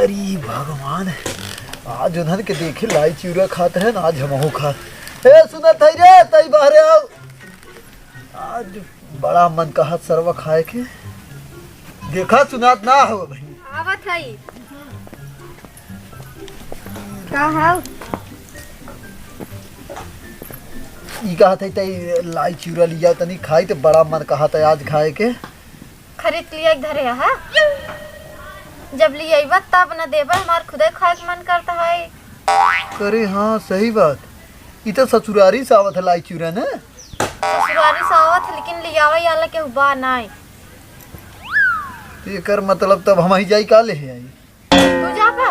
अरे भगवान, आज उन्हन के देखे लाई चिड़ा खाते हैं ना, आज हमहू खा। हे सुनत है रे, तई बाहरे आओ। आज बड़ा मन कहा सरवा खाए के, देखा सुनात ना हो भाई। आवत है का हाउ ई कहा था तई लाई चिड़ा लिया तनी खाई, तो बड़ा मन कहा था आज खाए के। खरीद लिया एक धरे है, जब लिए तब न देबा, हमार खुदे खाए के मन करता है। अरे हाँ सही बात, ई तो ससुरारी से आवत है लाई चिड़ा ने। ससुरारी से आवत, लेकिन लियावा याला के हुबा नहीं। एकर मतलब तब हम ही जाई का ले आई। तू जा बा,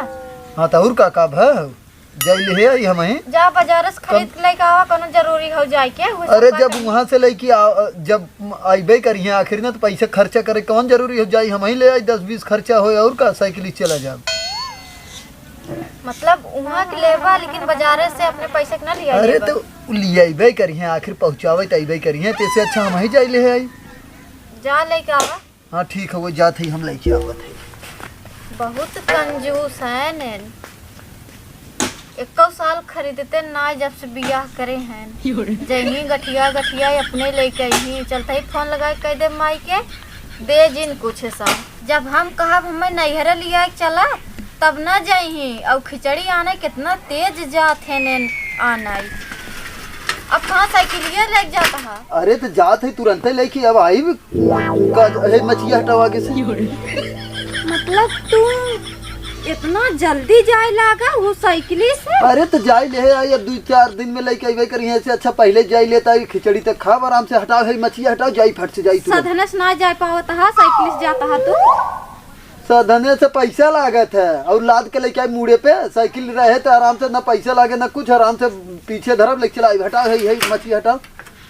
हाँ तो और का है जाई ले आई हम ही। जा बाजार से खरीद के लेके आवा, कोनो जरूरी हो जाए के। अरे जब वहाँ से लेके जब आइबे करी है आखिर ना, तो पैसा खर्चा करे कौन जरूरी हो जाई, हम ही ले आई 10-20 खर्चा हो और का साइकिल चला जाओ। मतलब वहाँ के लेवा, लेकिन बाजार से अपने पैसे के ना लिया। अरे तो ले आइबे करी है आखिर पहुँचावे तो आइबे करी है, तो अच्छा हम ही जाई ले आई। जा लेके आवा। हाँ ठीक है, वो जात ही हम लेके आवत है। बहुत कंजूस है नैन, 1 साल खरीदते ना, जब से बियाह करे हैं जही गठिया गठिया अपने लेके आई। चलते ही फोन लगा कह दे माई के दे जिन कुछ सा। जब हम कहा हमें नैहरा लिया चला, तब ना जाही। और खिचड़ी आना कितना तेज जात है नैन आना। अब कहाँ साइकिलिया लेके जाता है। अरे तो जात है तुरंत लेके, अब आई मछिया हटावा के से। मतलब तू इतना जल्दी जाए लागा वो साइकिल से? अरे तो जाई ले आई, अब 2-4 दिन में लेके आइबे करी है, से अच्छा पहले जाई लेता है खिचड़ी तक खाओ आराम से, हटाओ है मछिया हटाओ, जाई फट से जाई। साधने से ना जा पावत है, साइकिल से जाता है तू। साधने से पैसा लागत है, और लाद के लेके आई मुड़े पे, साइकिल रहे तो आराम से ना पैसा लागे ना कुछ, आराम से पीछे धरब लेके चला। हटाओ है मछिया हटाओ,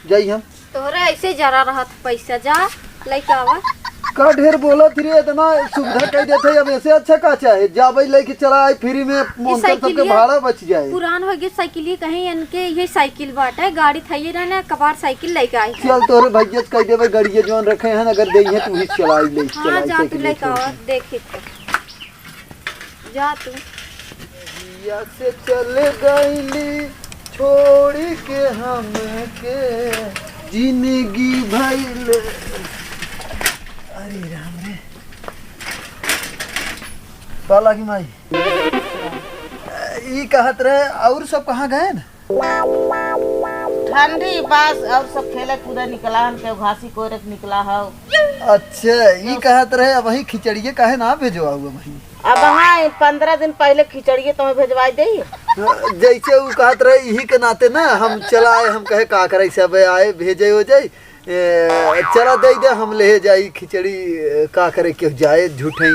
जाई हम। तोहरे ऐसे जरा रहा पैसा, जा लेके आवा। का ढेर बोला फिर इतना सुविधा कह देते, अब ऐसे अच्छा का चाहे जाबे लेके चला आई फ्री में, मोटर सबके भाड़ा बच जाए। पुरान हो गई साइकिल कहीं इनके, ये साइकिल बाटे गाड़ी थाई रहना, कबाड़ साइकिल लेके आई। चल तोरे भैया कह देबे गाड़िया जोन रखे हैं अगर दे है तू ही चलाई ले। हां जा तू लेके आवा, देखी तो जा तू। या से चले गईली छोड़ के हम के जिंदगी भइल। अरे राम रे, पाला की माई ई कहत रहे और सब कहाँ गए न? ठंडी बस और सब खेले कूदे निकला हन के, घासी कोरक निकला हो। अच्छा ई कहत रहे अब वही खिचड़िए काहे ना भेजवा हुआ भाई। अब हाँ 15 दिन पहले खिचड़िए तुम्हें भेजवाई दे। जैसे वो कहत रहे यही के नाते ना हम चला आए, हम कहे का करे सब आए भेजे हो जाए, चला दे हम ले जाई खिचड़ी, का करे क्यों जाए झूठे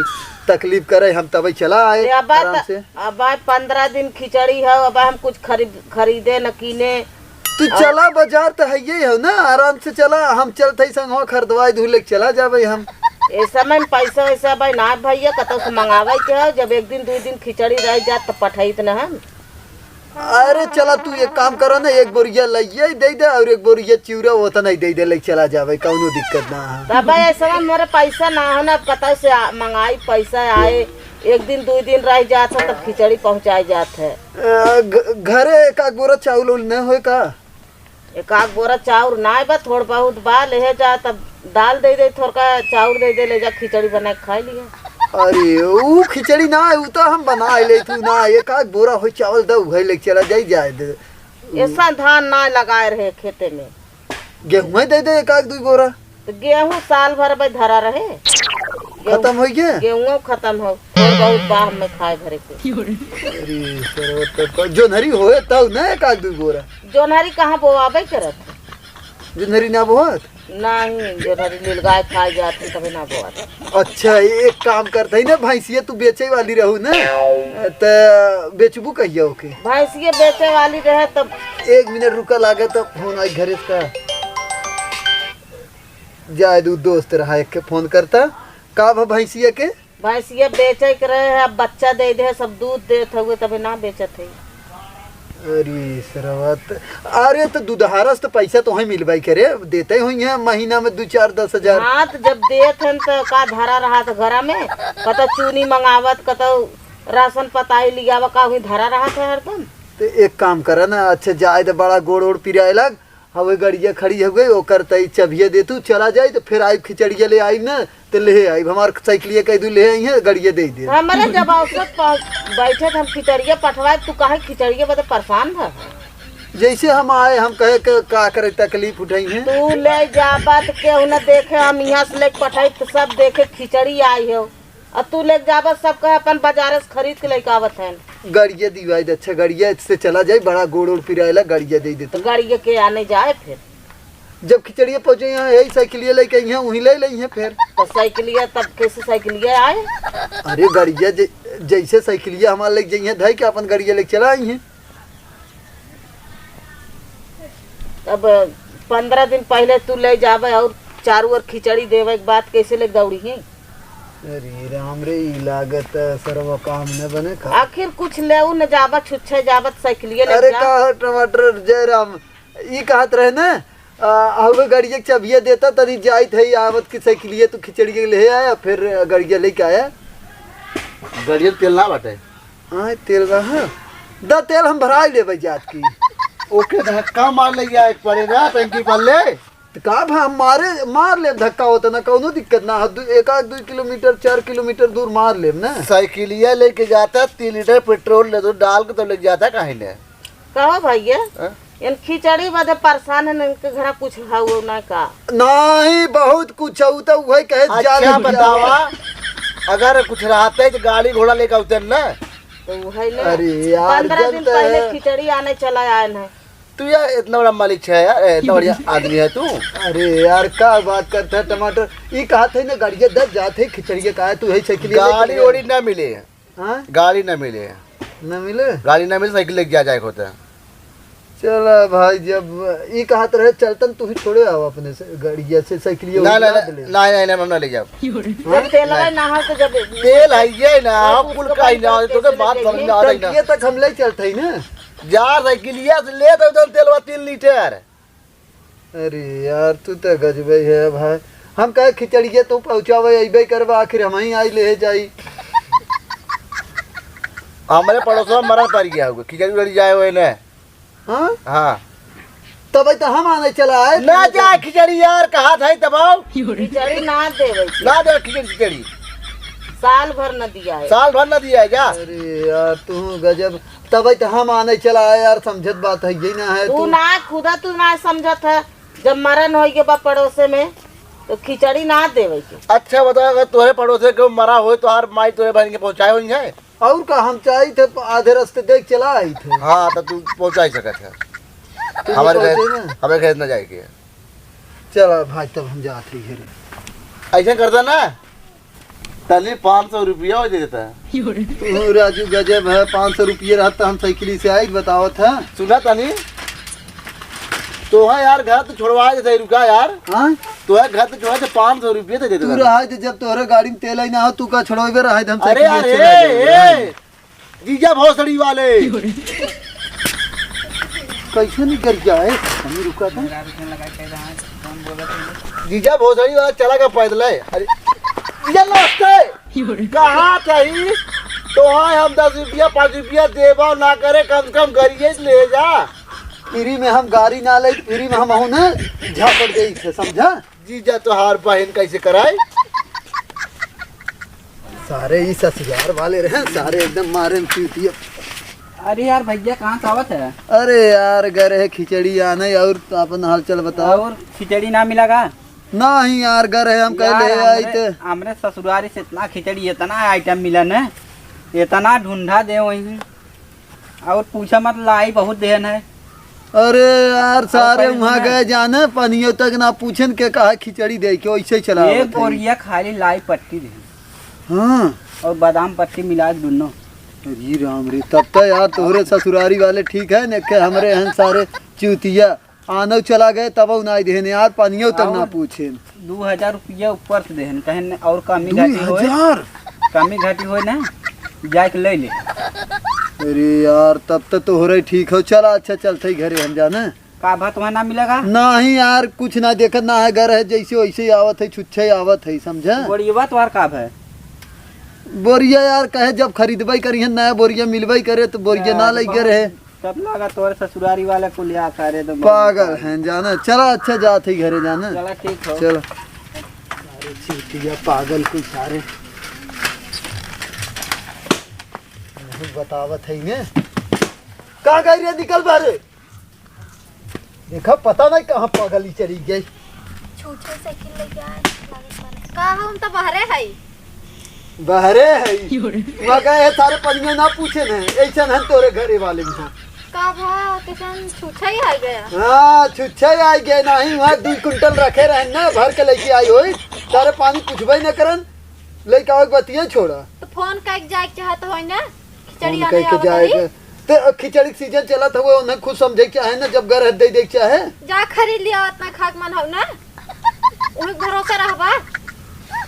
तकलीफ करे, हम तब चला आए आराम से। अब 15 दिन खिचड़ी है, अब हम कुछ खरीदे न कीने। तू चला बाजार तो है ये हो ना, आराम से चला, हम चलते संग खरीदवाई धुले चला जाबे हम। इस समय में पैसा वैसा भाई ना भैया कतौ से मंगावे के है, जब 1 दिन 2 दिन खिचड़ी रह जात तो पठाइत न हम। अरे चला तू एक काम करो ना, एक बोरिया लइये दे दे और एक बोरिया चिवड़ा होता नहीं दे दे, ले चला जावे, कौनो दिक्कत ना है। तब भाई ऐसा मेरे पैसा ना हो ना, कतौ से मंगाई पैसा आए, 1 दिन 2 दिन रह जात है तब खिचड़ी पहुँचाई जात है। घरे एक बोरा चावल न हो का? 1 बोरा चाउर ना बा, थोड़ बहुत बा, ले जा तब दाल दे दे, थोड़ा चाउर दे दे, ले जा खिचड़ी बना के खा लिया। अरे वो खिचड़ी ना है, वो तो हम बना ले, तू ना एक बोरा हो चावल दो है ले चला जाई जाए दे। ऐसा धान ना लगाए रहे खेते में, गेहूं दे दे 1-2 बोरा। तो गेहूं साल भर में धरा रहे, खत्म हो गया गेहूं खत्म हो, बहुत बाह में खाए भरे के। अरे सर तो जोनहरी होए तब ना 1-2 बोरा। जोनहरी कहाँ बोआबे करत? जोनहरी ना बोत नहीं, जोनहरी नील गाय खाई जाती तभी ना बोआत। अच्छा एक काम करते ना, भैंसिया तू बेचे वाली रहू ना, तो बेचबू कहिया ओके? भैंसिया बेचे वाली रहे तब 1 मिनट रुका लागे तो फोन आई घरे का, जाए दू दोस्त रहा एक के फोन करता का भैंसिया के। भैंसिया बेचे के रहे है, अब बच्चा दे दे, सब दूध देते हुए तभी ना बेचत है। अरे सरवत, अरे तो दुधारस तो पैसा तो ही मिलवाई करे देते हुई है महीना में 2-4-10 हजार। हाँ तो जब देत हन तो का धरा रहा था घरा में, कतो चूनी मंगावत, कतो राशन पताई लिया का वही धरा रहा था हरदम। तो एक काम करा ना, अच्छा जाए तो बड़ा गोड़ ओड़ पिराए लग, हवे गड़िया खड़ी हो गई ओकर तई चबिया दे तू चला जाए तो फिर आई खिचड़िया ले आई ना तो ले आई हमार साइकिलिया कह दू ले आई है गड़िया दे दे। हमारे जब औसत बैठे थे हम खिचड़िया पठवाए, तू कहे खिचड़िया बता परेशान था। जैसे हम आए हम कहे कि का करे तकलीफ उठाई है। तू ले जाबत केहू न देखे, हम यहाँ से लेके पठाई तो सब देखे खिचड़ी आई हो, और तू ले जाबत सब कहे अपन बाजार से खरीद के लेके आवत है। गड़िया दिवाई दे, अच्छा गड़िया से चला जाए, बड़ा गोड़ ओड़ पिराएला गड़िया दे देता। गाड़ी के आने जाए फिर जब खिचड़िया पहुंचे यहाँ यही साइकिलिया लेके आई है वहीं ले ली है फिर। तो साइकिलिया तब कैसे साइकिलिया आए? अरे गड़िया जैसे साइकिलिया हमारे लेके जाइए धाई के अपन गड़िया लेके चला आई है। अब 15 दिन पहले तू ले जावे और चारू ओर खिचड़ी देवे के बाद कैसे ले दौड़ी है? अरे राम रे ई लागत सर्व काम न बने का। आखिर कुछ ले न जाबत छुच्छे जाबत साइकिलिया ले अरे जा। का टमाटर जय राम ई कहत रहे ना अब गड़िया चबिया देता तरी जाइत है आवत की साइकिलिया तो खिचड़ी ले आया फिर गड़िया लेके आया। गड़िया तेल ना बाटे। हाँ तेल रहा द तेल हम भरा ले भाई जात की। ओके धक्का मार ले गया एक पड़ेगा टंकी पर ले तो का हम मार ले धक्का होता ना कोनो दिक्कत ना, एक आध 2 किलोमीटर 4 किलोमीटर दूर मार ले ना। साइकिलिया लेके जाता 3 लीटर पेट्रोल ले दो डाल के तो लेके जाता कहीं ने। कहो भैया इन खिचड़ी बदे परेशान है, इनके घर कुछ हाउ ना का नहीं बहुत कुछ तो वही कहे अच्छा बतावा अगर कुछ रहते तो गाड़ी घोड़ा लेकर उतर ना। तो वही ले। अरे यार 15 दिन पहले खिचड़ी आने चला आए है। तू यार इतना बड़ा मालिक है यार, इतना बढ़िया आदमी है तू। अरे यार का बात करता है टमाटर ये कहा थे ना गड़िया दब जाते खिचड़िया कहा तू है साइकिल गाड़ी ओड़ी ना मिले। हाँ गाड़ी ना मिले, न मिले गाड़ी ना मिले साइकिल लेके जाए होता। चल भाई जब ये कहा रहे चलतन तू ही छोड़े आओ अपने से गड़िया से साइकिलिया ना ना ना ना ना ले जाओ। जब तेल लगा ना हो तो जब तेल है ना कुल का ही ना तो के बात समझ आ रही ना। ये तक हम ले चलते ही ना जा साइकिलिया से ले तो एकदम तेलवा 3 लीटर। अरे यार तू तो गजबे है भाई, हम कहे खिचड़िया तू पहुँचावे अबे करवा आखिर हम ही आई ले जाई। हमारे पड़ोस में मरण पड़ गया होगा खिचड़ी उड़ी जाए हुए ने। हाँ हाँ तब तो हम आने चला आए ना जा खिचड़ी यार कहा था दबाओ खिचड़ी ना देवे ना दे खिचड़ी साल भर न दिया है। साल भर ना दिया है क्या? अरे यार तू गजब, तब तो हम आने चला आए यार, समझत बात है यही ना है तू ना खुदा तू ना समझत है जब मरण हो गए बा पड़ोसे में तो खिचड़ी ना देवे के। अच्छा बताओ अगर तुम्हारे पड़ोसे को मरा हो तो हर माई तुम्हारे बहन के पहुँचाए हुई है। और का हम चाहे थे आधे रास्ते देख चला आई थे। हाँ तो तू पहुँचा ही सका था हमारे घर न जाएगी। चला भाई तब हम जाते हैं। ऐसा करता ना तली 500 रुपया दे देता है। तू राजू गजब है, 500 रुपये रहता हम साइकिल से आई बताओ था। सुना तनी तो है यार घर तो छोड़वा देते रुका यार। हाँ तो है घर तो छोड़ा 500 रुपये दे तू देता। रहा थे जब तोहरे गाड़ी में तेल ही ना हो तू का छोड़ोगे रहा थे हम अरे यार साइकिल से चला जाए। जीजा भोसड़ी वाले कैसे नहीं कर जाए हम रुका था। जीजा भोसड़ी वाला चला का पैदल है। अरे जीजा नमस्ते कहाँ चाहिए तो हाँ हम 10 रुपया 5 रुपया देवा ना करे कम से कम करिए ले जा। फ्री में हम गाड़ी ना ले फ्री में हम हूँ ना झापड़ गई थे समझा। जीजा तो हार बहन कैसे कराए सारे ही 10,000 वाले रहे सारे एकदम मारे में पीटिए। अरे यार भैया कहाँ से आवत है? अरे यार गए है खिचड़ी आने और अपन हाल चल बताओ। और खिचड़ी ना मिलेगा? नहीं यार गए हम कह ले आई थे। हमरे ससुरारी से इतना खिचड़ी इतना आइटम मिलन है इतना ढूंढा दे वहीं और पूछा मत लाई बहुत देन है। अरे यार सारे वहाँ गए जाने पनियों तक ना पूछन के कहा खिचड़ी दे के वैसे चला एक बोरिया खाली लाई पट्टी दे हाँ और बादाम पट्टी मिला दोनों। अरे राम रे तब तो यार तोहरे ससुरारी वाले ठीक है न के हमरे हैं सारे चूतिया आनो चला गए तब ना देने यार पनियों तक ना पूछे। 2000 रुपया ऊपर से देन कहें और कमी घटी हो 2000 कमी घटी हो ना जाके ले ले। अरे यार तब तो तोहरे ठीक हो चला अच्छा चलते ही घरे हम जाना। का भात वहाँ ना मिलेगा? नहीं यार कुछ ना देखत ना है घर है जैसे वैसे ही आवत है छुच्छे आवत है समझा। बड़ी बात वार का है बोरिया यार कहे जब खरीदबई करिए नया बोरिया मिलबई करे तो बोरिया ना लगे रहे। सब लगा तोर ससुरारी वाले को लिया करे तो पागल हैं जाना। चला अच्छा जात है घरे जाना। चला ठीक हो। चलो अरे चीटिया पागल कोई सारे नहीं बतावत है ने कहाँ गई रे निकल बाहर। देखा पता नहीं कहाँ पागल ही चली गई। छूछे साइकिल लेके आए का हम तो बाहरे है बहरे है वहाँ गए सारे पनिया ना पूछे न ऐसा है तोरे घरे वाले भी हैं। का भाव किसान छूछा ही आ गया। हाँ छुच्छा ही आई गए नहीं वहाँ 2 कुंटल रखे रहे ना भर के लेके आई हो सारे पानी पूछबे न करन लेके आओ बतिया छोड़ा तो फोन करके जाए चाहत हो ना खिचड़ी कह आने के जाएगा तो खिचड़ी के सीजन चला था वो उन्हें खुद समझे क्या है ना जब घर दे दे क्या है जा खरीद लिया उतना खाक मन हो ना उन भरोसे रहबा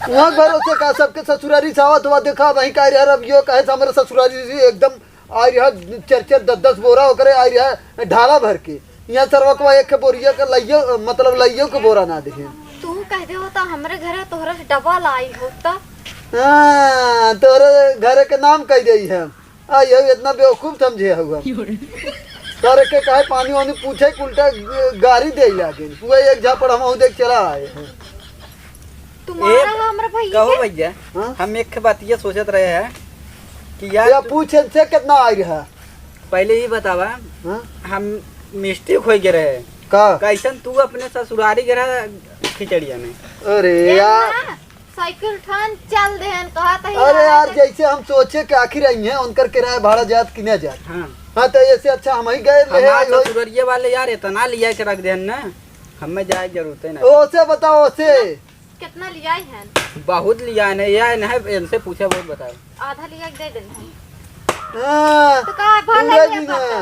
वहाँ भरोसे का सबके ससुरारी सावत हुआ देखा वहीं का यार अब यो कहे हमारे ससुरारी से एकदम आ रहा 4-4 10-10 बोरा होकर आ रहा ढाला भर के यहाँ सरवकवा एक बोरिया का लइयो मतलब लइयो के बोरा ना दिखे। तू कह दे होता हमरे घरे तोहरा से डबल आई होता। हाँ तोरे घर के नाम कह दे है ये इतना बेवकूफ समझे हुआ तोरे के कहे पानी वानी पूछे उल्टा गाड़ी दे लागे वो एक झापड़ हम देख चला आए हैं। तुम्हारा हमरा भैया कहो के? भैया हाँ? हम एक बात ये सोचत रहे हैं कि या यार पूछे से कितना आ रहा पहले ही बतावा हाँ? हम मिस्टेक हो गए रहे का कैसन तू अपने ससुरारी गिरा खिचड़िया में। अरे देख यार ना, साइकिल ठान चल देहन कहा था अरे यार जैसे हम सोचे कि आखिर आई हैं उनकर किराया भाड़ा जात कि नहीं जात। हाँ हाँ तो ऐसे अच्छा हम ही गए ले आए हमारे हो। ससुरारिये वाले यार इतना लिया के रख देन ना हमें जाए जरूरत है ना। ओसे बताओ ओसे कितना लिया है बहुत लिया है या नहीं इनसे पूछा बहुत बताओ। आधा लिया के दे देना हाँ तो का भाड़ा पूरा लिया दिन पता है।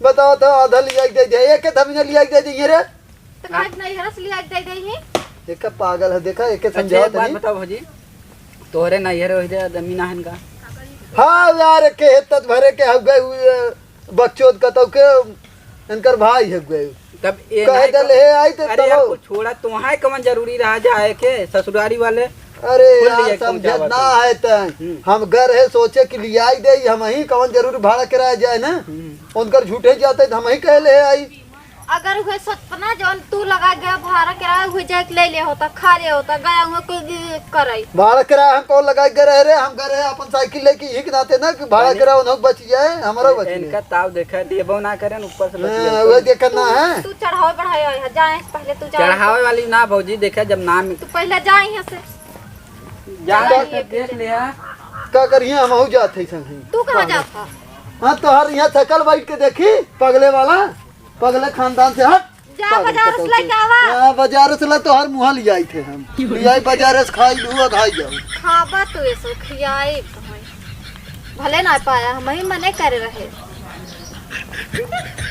बताओ तो आधा लिया के दे दे एक धमने लिया के दे देंगे रे। तो का नहीं हरस लिया के दे दे ही देखा पागल है देखा एक अच्छा समझाओ एक बात तनी। बताओ भौजी तोहरे नैहर हो जाए जमीन आहन का। हाँ यार के तत भरे के हग गए हुए बच्चों का तो के इनकर भाई हग गए तब ये कहे नहीं दे ले आई तो अरे यार तब कुछ छोड़ा तुम्हारे कमन जरूरी रहा जाए के ससुरारी वाले अरे खुद यार लिया के समझे पहुंचावा ना है तन हम घर है सोचे कि लिया ही दे हम ही कौन जरूर भाड़ा किराया जाए ना उनकर झूठे जाते तो हम ही कह ले आई। अगर हुए सपना जौन तू लगा गया भाड़ा किराया हुए जाए के ले ले होता खा ले होता गया हुआ कोई करई भाड़ा किराया हम कौन लगा के रह रहे हम घर है अपन साइकिल लेके ही नाते ना कि भाड़ा किराया उन्हें बच जाए हमारा बच इनका ताव देखा देबो ना करे ऊपर से जाए वो देखना है। तू चढ़ावे बढ़ाए जाए पहले तू जा चढ़ावे वाली ना भौजी देखा जब नाम तू पहले जा यहाँ से जा चढ़ाइए देख लिया का करिए हम हो जाते संग तू कहाँ जाता हाँ तो हर यहाँ थकल बैठ के देखी पगले वाला पगले खानदान से हट जा बाजार से लेके आवा हाँ बाजार से ला तो हर मुहा ले आई थे हम ले आई बाजार से खाई लूआ खाई जाओ खाबा तो ऐसो खियाई भले ना पाया हम ही मने करे रहे